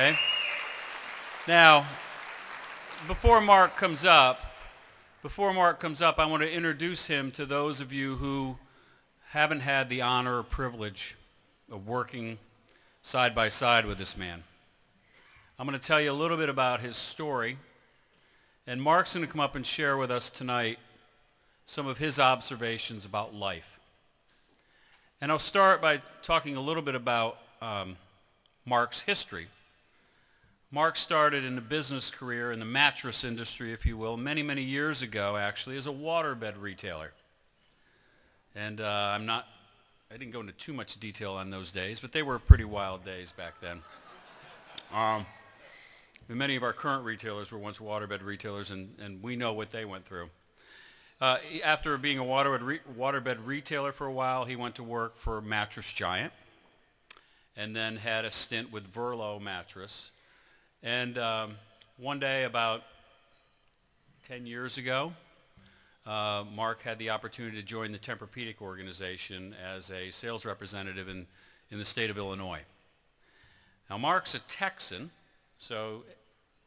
Okay? Now, before Mark comes up, I want to introduce him to those of you who haven't had the honor or privilege of working side by side with this man. I'm going to tell you a little bit about his story, and Mark's going to come up and share with us tonight some of his observations about life. And I'll start by talking a little bit about Mark's history. Mark started in a business career in the mattress industry, if you will, many, many years ago, actually, as a waterbed retailer. And I didn't go into too much detail on those days, but they were pretty wild days back then. Many of our current retailers were once waterbed retailers, and we know what they went through. After being a waterbed retailer for a while, he went to work for Mattress Giant, and then had a stint with Verlo Mattress. And one day, about 10 years ago, Mark had the opportunity to join the Tempur-Pedic organization as a sales representative in the state of Illinois. Now, Mark's a Texan, so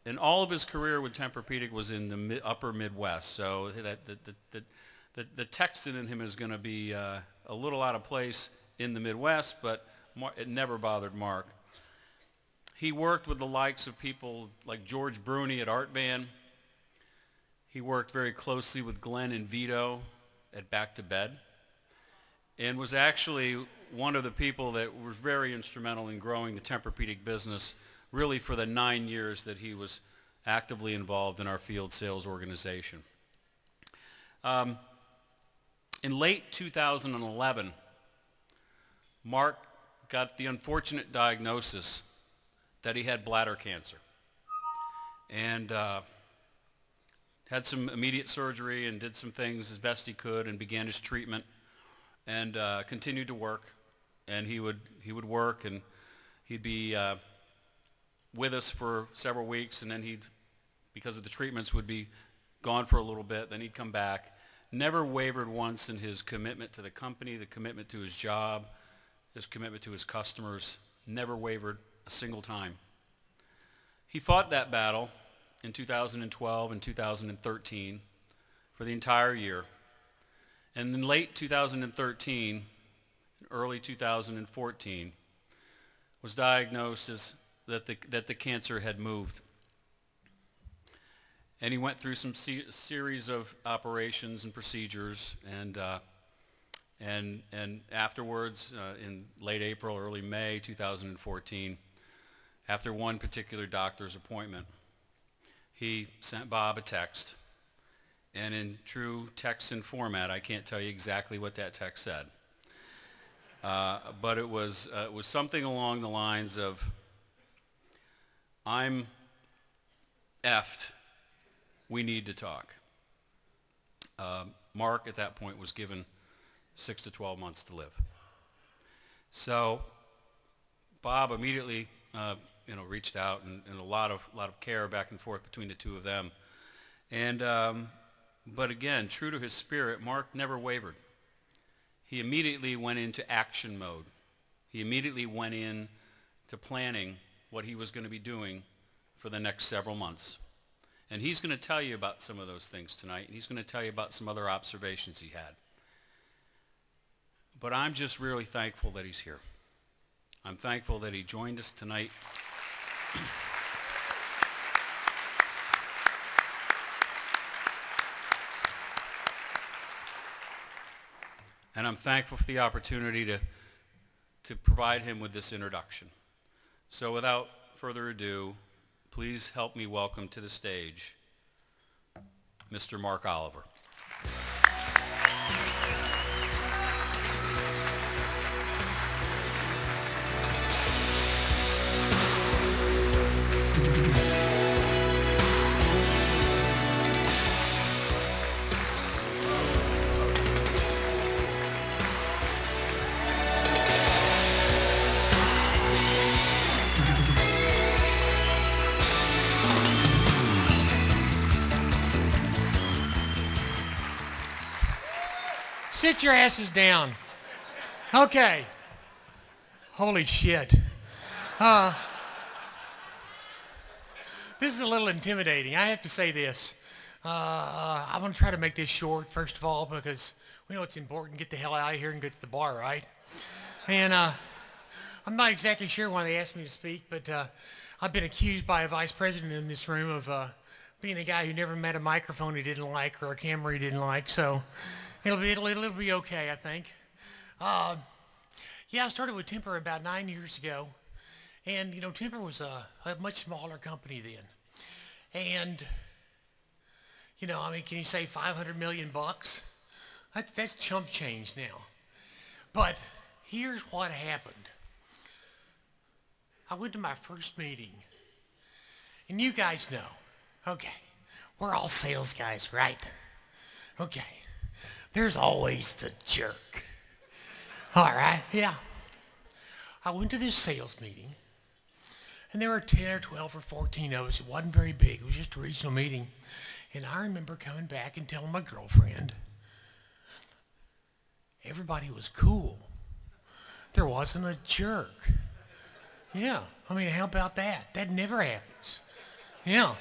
and all of his career with Tempur-Pedic was in the upper Midwest. So the Texan in him is going to be a little out of place in the Midwest, but it never bothered Mark. He worked with the likes of people like George Bruni at Art Van. He worked very closely with Glenn and Vito at Back to Bed, and was actually one of the people that was very instrumental in growing the Tempur-Pedic business, really for the 9 years that he was actively involved in our field sales organization. In late 2011, Mark got the unfortunate diagnosis that he had bladder cancer, and had some immediate surgery and did some things as best he could and began his treatment, and continued to work. And he would work, and he'd be with us for several weeks, and then he'd, because of the treatments, would be gone for a little bit. Then he'd come back. Never wavered once in his commitment to the company, the commitment to his job, his commitment to his customers. Never wavered a single time. He fought that battle in 2012 and 2013 for the entire year. And in late 2013, early 2014, was diagnosed as that the cancer had moved. And he went through some series of operations and procedures, and afterwards, in late April, early May 2014, after one particular doctor's appointment, he sent Bob a text. And in true Texan format, I can't tell you exactly what that text said, but it was something along the lines of, "I'm effed. We need to talk." Mark at that point was given 6 to 12 months to live. So Bob immediately reached out, and a lot of care back and forth between the two of them. And but again, true to his spirit, Mark never wavered. He immediately went into action mode. He immediately went into planning what he was going to be doing for the next several months. And he's going to tell you about some of those things tonight, and he's going to tell you about some other observations he had. But I'm just really thankful that he's here. I'm thankful that he joined us tonight. And I'm thankful for the opportunity to provide him with this introduction. So without further ado, please help me welcome to the stage Mr. Mark Oliver. Sit your asses down. Okay. Holy shit. This is a little intimidating. I have to say this. I'm going to try to make this short, first of all, because we know it's important. Get the hell out of here and get to the bar, right? And I'm not exactly sure why they asked me to speak, but I've been accused by a vice president in this room of being a guy who never met a microphone he didn't like or a camera he didn't like. So it'll be okay, I think. Yeah, I started with Temper about 9 years ago. And, Temper was a much smaller company then. And, can you say 500 million bucks? That's chump change now. But here's what happened. I went to my first meeting. And you guys know, okay, we're all sales guys, right? Okay, there's always the jerk. All right, yeah. I went to this sales meeting. And there were 10 or 12 or 14 of us. It wasn't very big. It was just a regional meeting. And I remember coming back and telling my girlfriend, everybody was cool. There wasn't a jerk. Yeah. How about that? That never happens. Yeah.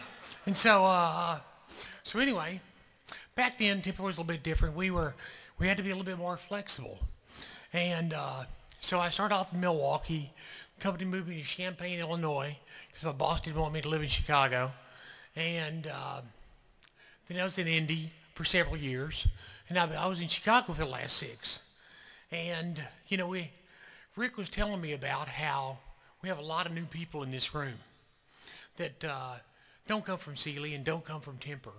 And so anyway, back then, Temper was a little bit different. We had to be a little bit more flexible. And so I started off in Milwaukee. The company moved me to Champaign, Illinois, because my boss didn't want me to live in Chicago. And then I was in Indy for several years. And I was in Chicago for the last 6. And, Rick was telling me about how we have a lot of new people in this room that don't come from Sealy and don't come from Temper.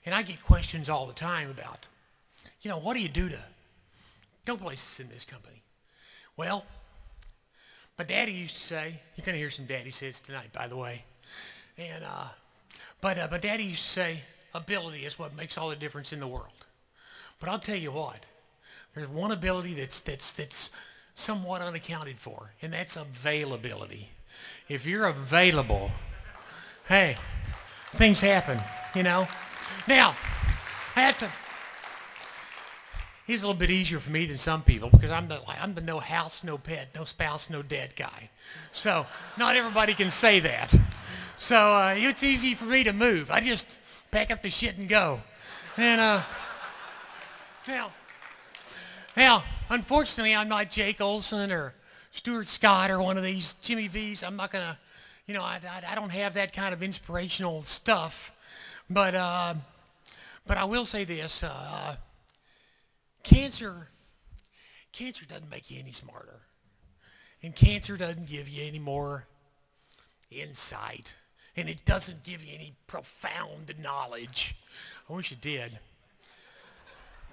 And I get questions all the time about, what do you do to go places in this company? Well, my daddy used to say, you're going to hear some daddy says tonight, by the way. And but daddy used to say, ability is what makes all the difference in the world. But I'll tell you what, there's one ability that's somewhat unaccounted for, and that's availability. If you're available, hey, things happen, Now, I have to. It's a little bit easier for me than some people because I'm the no house, no pet, no spouse, no dead guy. So not everybody can say that. So it's easy for me to move. I just pack up the shit and go. And now, unfortunately, I'm not Jake Olson or Stuart Scott or one of these Jimmy V's. I'm not gonna, I don't have that kind of inspirational stuff. But I will say this. Cancer doesn't make you any smarter. And cancer doesn't give you any more insight. And it doesn't give you any profound knowledge. I wish it did.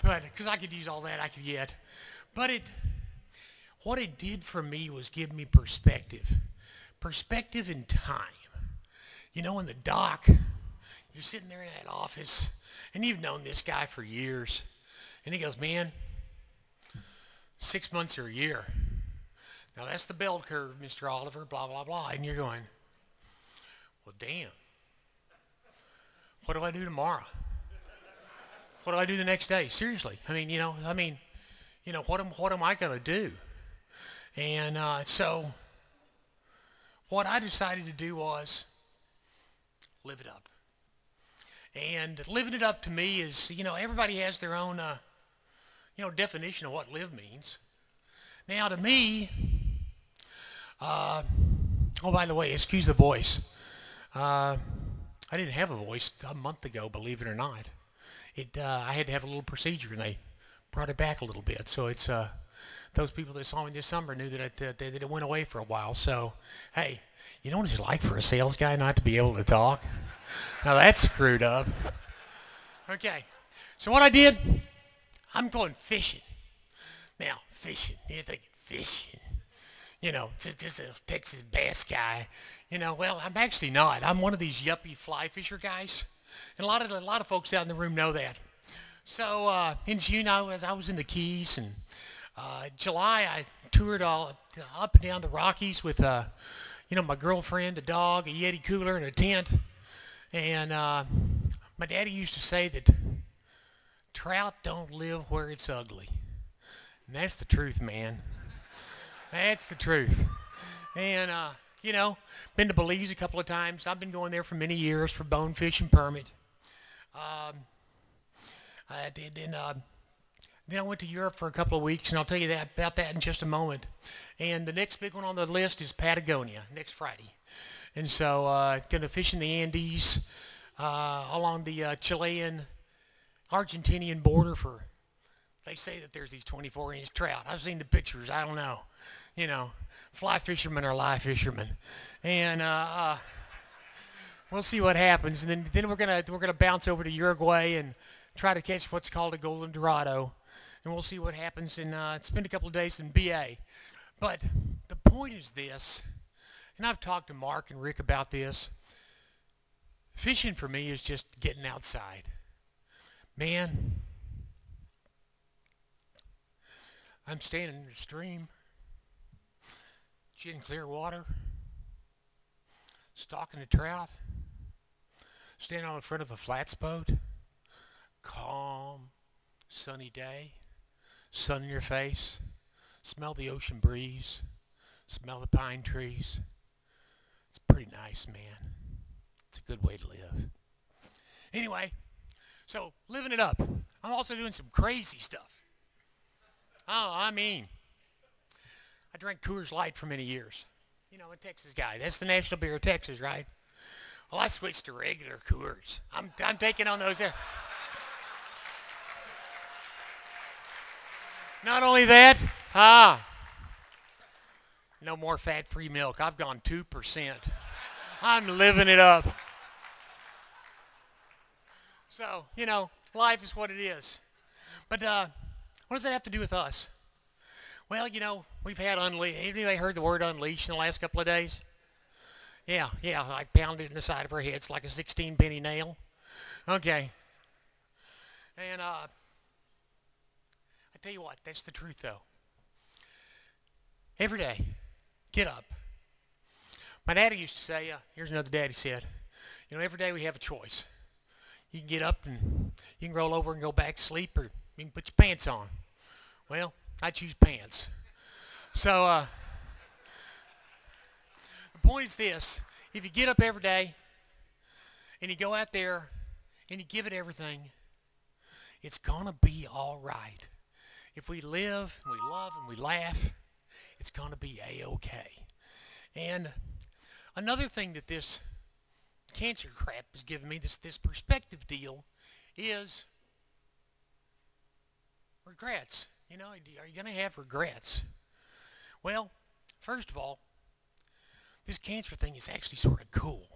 But, because I could use all that I could get. But what it did for me was give me perspective. Perspective in time. In the dock, you're sitting there in that office, and you've known this guy for years. And he goes, man, 6 months or a year. Now that's the bell curve, Mr. Oliver, blah, blah, blah. And you're going, well, damn. What do I do tomorrow? What do I do the next day? Seriously. What am I going to do? And so what I decided to do was live it up. And living it up to me is, everybody has their own definition of what live means. Now to me, oh, by the way, excuse the voice. I didn't have a voice a month ago, believe it or not. I had to have a little procedure, and they brought it back a little bit. So it's those people that saw me this summer knew that it went away for a while. So, hey, you know what it's like for a sales guy not to be able to talk? Now that's screwed up. Okay, so what I did, I'm going fishing. Now, fishing, you're thinking fishing. Just a Texas bass guy. Well, I'm actually not. I'm one of these yuppie fly fisher guys. And a lot of folks out in the room know that. So in June, I was in the Keys, and July I toured all up and down the Rockies with my girlfriend, a dog, a Yeti cooler, and a tent. And my daddy used to say that trout don't live where it's ugly. And that's the truth, man. That's the truth. And You know, been to Belize a couple of times. I've been going there for many years for bone fishing permit. I did, then I went to Europe for a couple of weeks, and I'll tell you about that in just a moment. And the next big one on the list is Patagonia next Friday. And so going to fish in the Andes along the Chilean-Argentinian border for, they say that there's these 24-inch trout. I've seen the pictures. I don't know. You know, fly fishermen are live fishermen. And we'll see what happens. And then we're gonna bounce over to Uruguay and try to catch what's called a golden dorado. And we'll see what happens and spend a couple of days in BA. But the point is this, and I've talked to Mark and Rick about this. Fishing for me is just getting outside. Man, I'm standing in the stream, in clear water, stalking a trout, standing on the front of a flats boat, calm, sunny day, sun in your face, smell the ocean breeze, smell the pine trees. It's pretty nice, man. It's a good way to live. Anyway, so living it up. I'm also doing some crazy stuff. Oh, I mean, I drank Coors Light for many years. You know, a Texas guy. That's the national beer of Texas, right? Well, I switched to regular Coors. I'm taking on those there. Not only that, no more fat-free milk. I've gone 2%. I'm living it up. So, you know, life is what it is. But what does that have to do with us? Well, you know, we've had anybody heard the word unleash in the last couple of days? Yeah, I pounded it in the side of our heads like a 16-penny nail. Okay. And I tell you what, that's the truth, though. Every day, get up. My daddy used to say, here's another daddy said, you know, every day we have a choice. You can get up and you can roll over and go back to sleep, or you can put your pants on. Well, I choose pants. So the point is this. If you get up every day and you go out there and you give it everything, it's going to be all right. If we live and we love and we laugh, it's going to be A-okay. And another thing that this cancer crap has given me, this perspective deal, is regrets. You know, are you going to have regrets? Well, first of all, this cancer thing is actually sort of cool.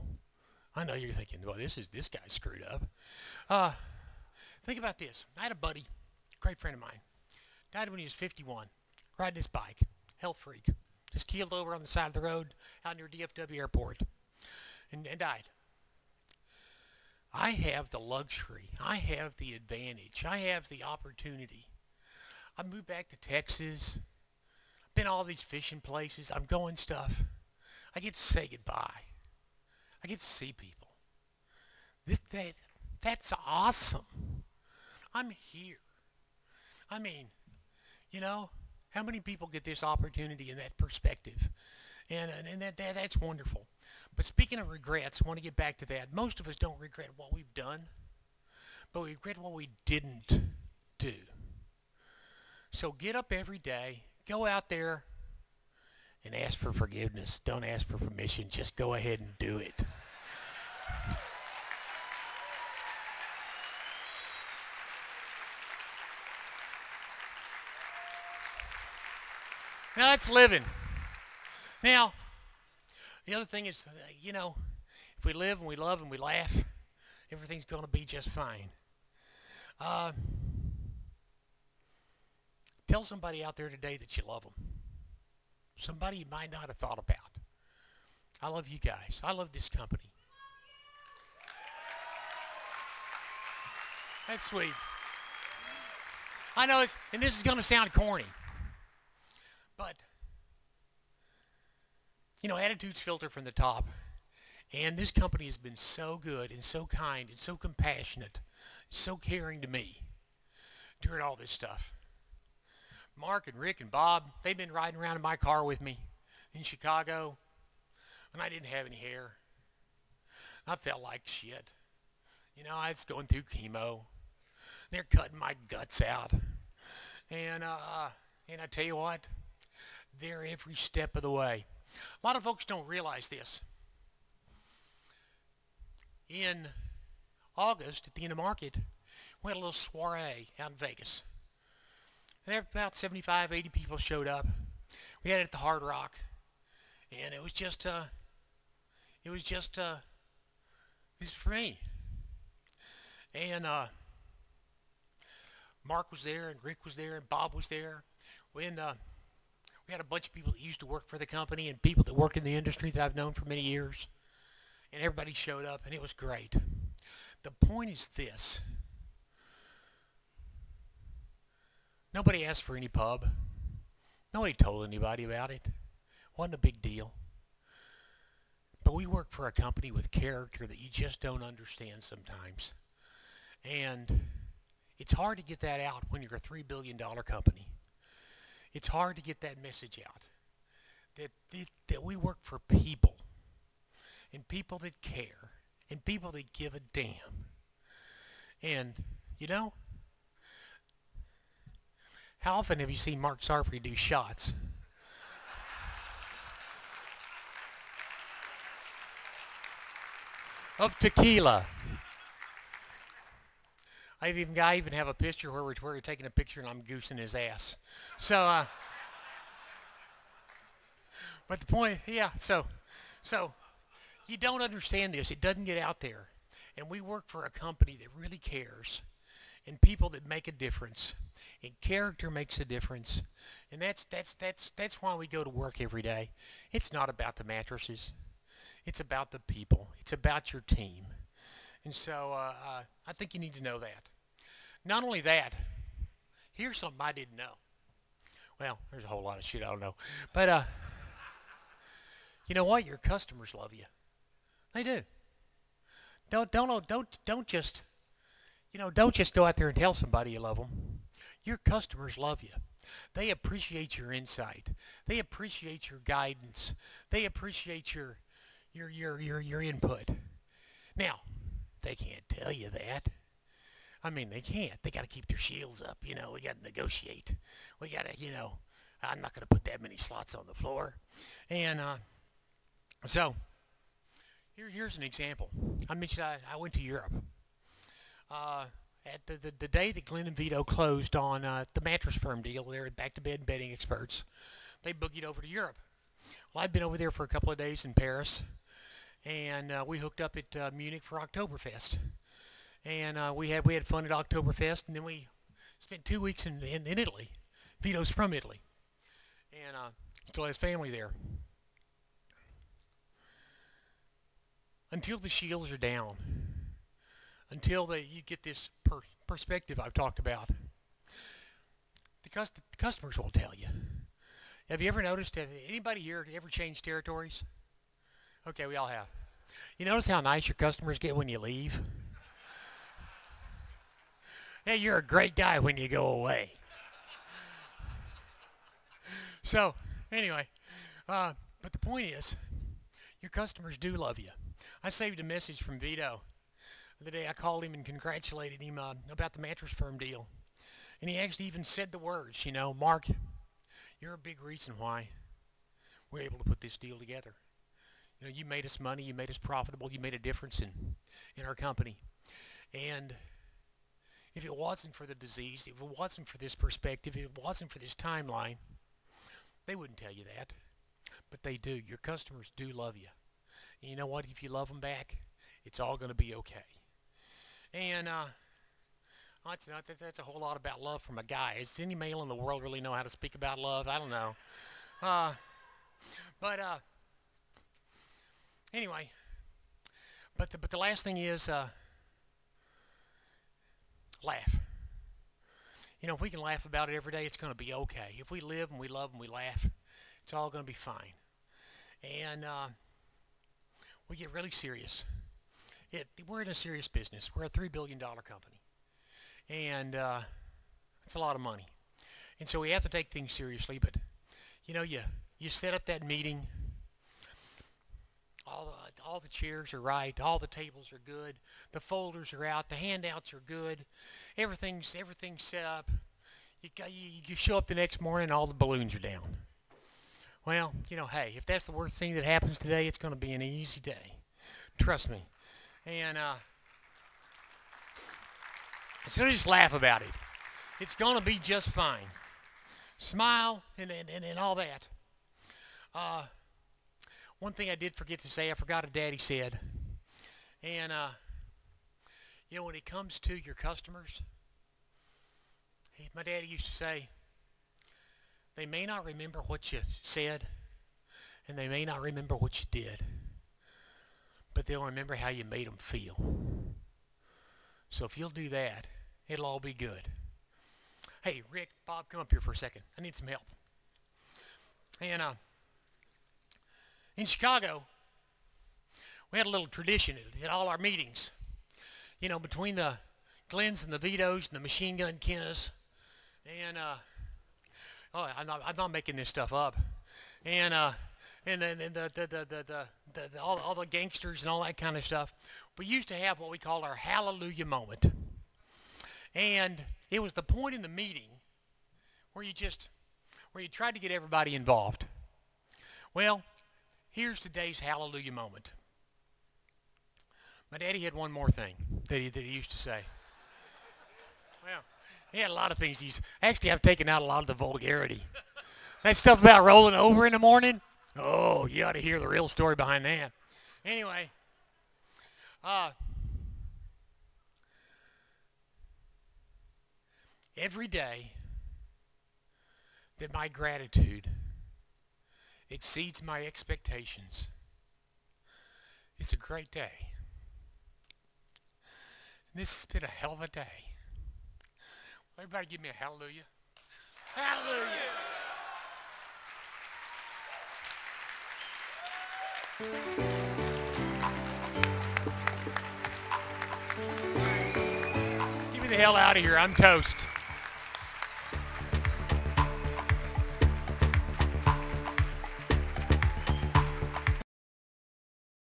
I know you're thinking, well, this guy's screwed up. Think about this. I had a buddy, great friend of mine, died when he was 51, riding his bike, health freak, just keeled over on the side of the road out near DFW Airport and died. I have the luxury. I have the advantage. I have the opportunity. I moved back to Texas. Been all these fishing places. I'm going stuff. I get to say goodbye. I get to see people. That's awesome. I'm here. I mean, you know, how many people get this opportunity and that perspective? And that's wonderful. But speaking of regrets, I want to get back to that. Most of us don't regret what we've done, but we regret what we didn't do. So get up every day, go out there, and ask for forgiveness. Don't ask for permission. Just go ahead and do it. Now that's living. Now, the other thing is, you know, if we live and we love and we laugh, everything's going to be just fine. Tell somebody out there today that you love them. Somebody you might not have thought about. I love you guys. I love this company. That's sweet. I know and this is going to sound corny, but you know, attitudes filter from the top, and this company has been so good and so kind and so compassionate, so caring to me during all this stuff. Mark and Rick and Bob, they've been riding around in my car with me in Chicago, and I didn't have any hair. I felt like shit. You know, I was going through chemo. They're cutting my guts out. And I tell you what, they're every step of the way. A lot of folks don't realize this. In August, at the end of market, we had a little soiree out in Vegas. And there about 75, 80 people showed up. We had it at the Hard Rock. And it was for me. And Mark was there, and Rick was there, and Bob was there. We had a bunch of people that used to work for the company and people that work in the industry that I've known for many years. And everybody showed up, and it was great. The point is this. Nobody asked for any pub. Nobody told anybody about it. Wasn't a big deal. But we work for a company with character that you just don't understand sometimes. And it's hard to get that out when you're a $3 billion company. It's hard to get that message out. That we work for people. And people that care. And people that give a damn. And, you know, how often have you seen Mark Sarfrey do shots? Of tequila. I even have a picture where we're taking a picture and I'm goosing his ass. So, but the point, yeah, so you don't understand this. It doesn't get out there. And we work for a company that really cares and people that make a difference. And character makes a difference. And that's why we go to work every day. It's not about the mattresses. It's about the people. It's about your team. And so I think you need to know that. Not only that, here's something I didn't know. Well, there's a whole lot of shit I don't know. But you know what? Your customers love you. They do. Don't just go out there and tell somebody you love them. Your customers love you. They appreciate your insight. They appreciate your guidance. They appreciate your input. Now, they can't tell you that. I mean, they can't. They got to keep their shields up. You know, we got to negotiate. We got to, you know, I'm not going to put that many slots on the floor. And so here's an example. I mentioned I went to Europe. At the day that Glenn and Vito closed on the Mattress Firm deal, they're back-to-bed bedding experts. They boogied over to Europe. Well, I'd been over there for a couple of days in Paris, and we hooked up at Munich for Oktoberfest. And we had fun at Oktoberfest, and then we spent 2 weeks in Italy. Vito's from Italy, and still has family there. Until the shields are down, until you get this perspective I've talked about, the customers won't tell you. Have you ever noticed, have anybody here ever changed territories? Okay, we all have. You notice how nice your customers get when you leave? Hey, you're a great guy when you go away. So, anyway, but the point is, your customers do love you. I saved a message from Vito the day I called him and congratulated him about the Mattress Firm deal. And he actually even said the words, you know, Mark, you're a big reason why we're able to put this deal together. You know, you made us money, you made us profitable, you made a difference in our company. And if it wasn't for the disease, if it wasn't for this perspective, if it wasn't for this timeline, they wouldn't tell you that. But they do. Your customers do love you. And you know what? If you love them back, it's all going to be okay. And that's a whole lot about love from a guy. Does any male in the world really know how to speak about love? I don't know. Anyway, but the last thing is laugh. You know, if we can laugh about it every day, it's going to be okay. If we live and we love and we laugh, it's all going to be fine. And we get really serious. We're in a serious business. We're a $3 billion company. And it's a lot of money. And so we have to take things seriously. But, you know, you set up that meeting. all the chairs are right, all the tables are good, the folders are out, the handouts are good, everything's set up. You show up the next morning and all the balloons are down. Well, hey, if that's the worst thing that happens today, it's going to be an easy day. Trust me. And so just laugh about it. It's going to be just fine. Smile and all that. One thing I did forget to say, I forgot what Daddy said. And, when it comes to your customers, my daddy used to say, they may not remember what you said, and they may not remember what you did, but they'll remember how you made them feel. So if you'll do that, it'll all be good. Hey, Rick, Bob, come up here for a second. I need some help. And in Chicago, we had a little tradition at all our meetings. Between the Glens and the Vitos and the Machine Gun Kenners, and I'm not making this stuff up, and then all the gangsters and all that kind of stuff. We used to have what we called our hallelujah moment, and it was the point in the meeting where you tried to get everybody involved. Well, here's today's hallelujah moment. My daddy had one more thing that he used to say. Well, he had a lot of things. Actually, I've taken out a lot of the vulgarity. That stuff about rolling over in the morning, oh, you ought to hear the real story behind that. Anyway, every day that my gratitude exceeds my expectations, it's a great day. And this has been a hell of a day. Everybody give me a hallelujah. Hallelujah. Get me the hell out of here. I'm toast.